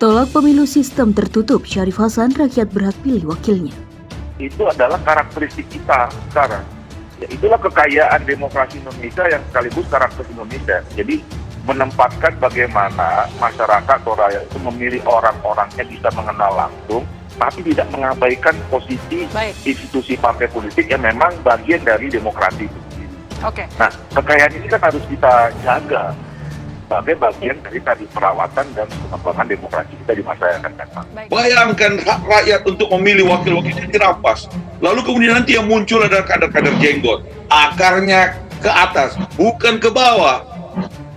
Tolak pemilu sistem tertutup, Syarif Hasan, rakyat berhak pilih wakilnya. Itu adalah karakteristik kita sekarang. Ya, itulah kekayaan demokrasi Indonesia yang sekaligus karakter Indonesia. Jadi menempatkan bagaimana masyarakat atau rakyat itu memilih orang-orangnya bisa mengenal langsung, tapi tidak mengabaikan posisi institusi partai politik yang memang bagian dari demokrasi itu sendiri. Nah, kekayaan ini kan harus kita jaga sebagai bagian dari tadi perawatan dan pengembangan demokrasi kita di masa yang akan datang. Bayangkan hak rakyat untuk memilih wakil-wakilnya dirampas. Lalu kemudian nanti yang muncul adalah kader-kader jenggot. Akarnya ke atas, bukan ke bawah.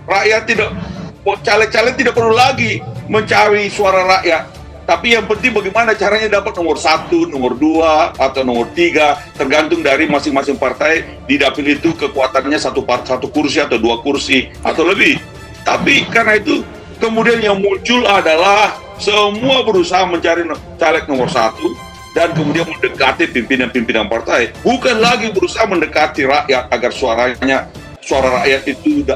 Rakyat tidak, caleg-caleg tidak perlu lagi mencari suara rakyat. Tapi yang penting bagaimana caranya dapat nomor 1, nomor 2, atau nomor 3, tergantung dari masing-masing partai. Di dapil itu kekuatannya satu kursi atau 2 kursi atau lebih. Tapi karena itu kemudian yang muncul adalah semua berusaha mencari caleg nomor 1 dan kemudian mendekati pimpinan-pimpinan partai. Bukan lagi berusaha mendekati rakyat agar suara rakyat itu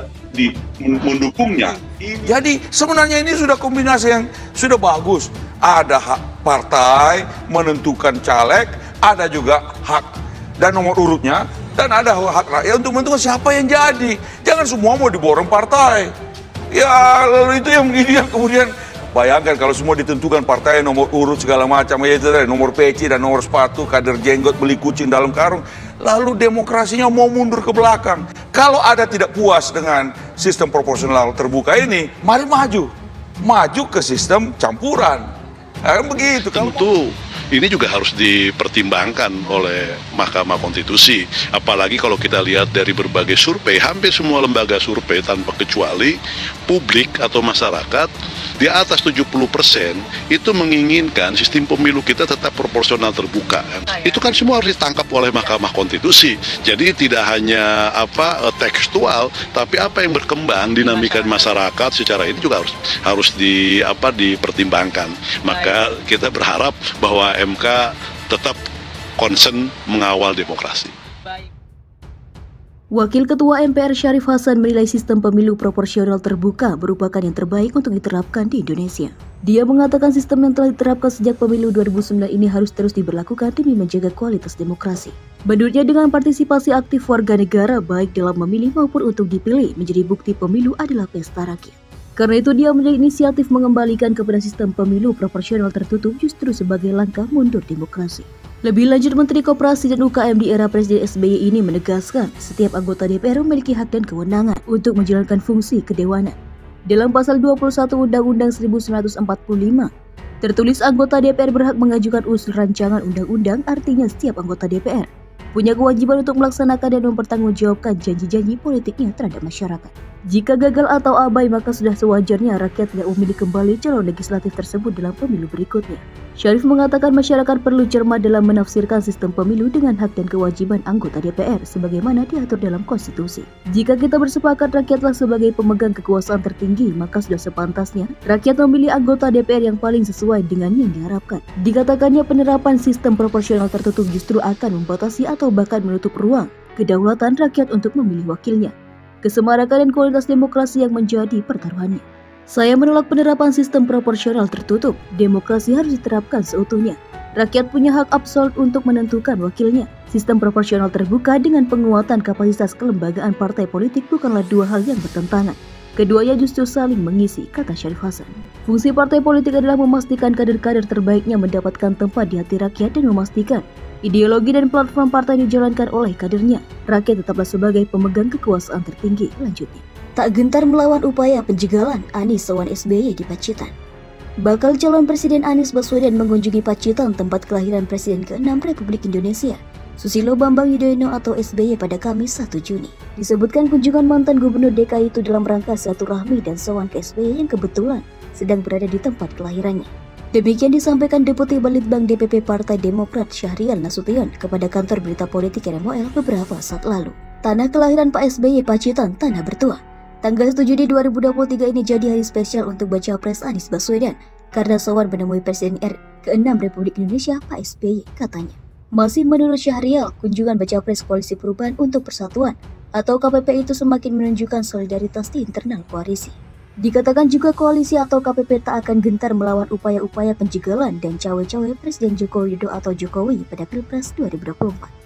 mendukungnya. Jadi sebenarnya ini sudah kombinasi yang sudah bagus. Ada hak partai menentukan caleg, ada juga hak dan nomor urutnya, dan ada hak rakyat untuk menentukan siapa yang jadi. Jangan semua mau diborong partai. Ya, lalu itu yang kemudian bayangkan kalau semua ditentukan partai, nomor urut segala macam, ya itu nomor peci dan nomor sepatu, kader jenggot beli kucing dalam karung, lalu demokrasinya mau mundur ke belakang. Kalau ada tidak puas dengan sistem proporsional terbuka ini, mari maju ke sistem campuran. Nah, begitu. Tentu ini juga harus dipertimbangkan oleh Mahkamah Konstitusi. Apalagi kalau kita lihat dari berbagai survei, hampir semua lembaga survei tanpa kecuali publik atau masyarakat di atas 70% itu menginginkan sistem pemilu kita tetap proporsional terbuka. Itu kan semua harus ditangkap oleh Mahkamah Konstitusi. Jadi tidak hanya tekstual, tapi apa yang berkembang dinamika masyarakat secara ini juga harus dipertimbangkan. Maka kita berharap bahwa MK tetap concern mengawal demokrasi. Wakil Ketua MPR Syarif Hasan menilai sistem pemilu proporsional terbuka merupakan yang terbaik untuk diterapkan di Indonesia. Dia mengatakan sistem yang telah diterapkan sejak pemilu 2009 ini harus terus diberlakukan demi menjaga kualitas demokrasi. Menurutnya dengan partisipasi aktif warga negara baik dalam memilih maupun untuk dipilih menjadi bukti pemilu adalah pesta rakyat. Karena itu dia menjadi inisiatif mengembalikan kepada sistem pemilu proporsional tertutup justru sebagai langkah mundur demokrasi. Lebih lanjut, Menteri Koperasi dan UKM di era Presiden SBY ini menegaskan setiap anggota DPR memiliki hak dan kewenangan untuk menjalankan fungsi kedewanan. Dalam pasal 21 Undang-Undang 1945, tertulis anggota DPR berhak mengajukan usul rancangan undang-undang, artinya setiap anggota DPR punya kewajiban untuk melaksanakan dan mempertanggungjawabkan janji-janji politiknya terhadap masyarakat. Jika gagal atau abai, maka sudah sewajarnya rakyat tidak memilih kembali calon legislatif tersebut dalam pemilu berikutnya. Syarif mengatakan masyarakat perlu cermat dalam menafsirkan sistem pemilu dengan hak dan kewajiban anggota DPR sebagaimana diatur dalam konstitusi. Jika kita bersepakat rakyatlah sebagai pemegang kekuasaan tertinggi, maka sudah sepantasnya rakyat memilih anggota DPR yang paling sesuai dengan yang diharapkan. Dikatakannya penerapan sistem proporsional tertutup justru akan membatasi atau bahkan menutup ruang kedaulatan rakyat untuk memilih wakilnya. Kesemarakan dan kualitas demokrasi yang menjadi pertaruhannya. Saya menolak penerapan sistem proporsional tertutup. Demokrasi harus diterapkan seutuhnya. Rakyat punya hak absolut untuk menentukan wakilnya. Sistem proporsional terbuka dengan penguatan kapasitas kelembagaan partai politik bukanlah dua hal yang bertentangan. Keduanya justru saling mengisi, kata Syarif Hasan. Fungsi partai politik adalah memastikan kader-kader terbaiknya mendapatkan tempat di hati rakyat dan memastikan ideologi dan platform partai dijalankan oleh kadernya. Rakyat tetaplah sebagai pemegang kekuasaan tertinggi, lanjutnya. Tak gentar melawan upaya penjegalan Anies lawan SBY di Pacitan. Bakal calon Presiden Anies Baswedan mengunjungi Pacitan, tempat kelahiran Presiden ke-6 Republik Indonesia, Susilo Bambang Yudhoyono atau SBY pada Kamis 1 Juni. Disebutkan kunjungan mantan Gubernur DKI itu dalam rangka silaturahmi dan sowan ke SBY yang kebetulan sedang berada di tempat kelahirannya. Demikian disampaikan Deputi Balitbang DPP Partai Demokrat Syahrial Nasution kepada kantor berita politik RMOL beberapa saat lalu. Tanah kelahiran Pak SBY Pacitan, tanah bertuah. Tanggal 1 Juni 2023 ini jadi hari spesial untuk baca pres Anies Baswedan karena sowan menemui Presiden ke-6 Republik Indonesia Pak SBY, katanya. Masih menurut Syahrial, kunjungan baca pres Koalisi Perubahan untuk Persatuan atau KPP itu semakin menunjukkan solidaritas di internal koalisi. Dikatakan juga koalisi atau KPP tak akan gentar melawan upaya-upaya penjegalan dan cawe-cawe Presiden Joko Widodo atau Jokowi pada Pilpres 2024.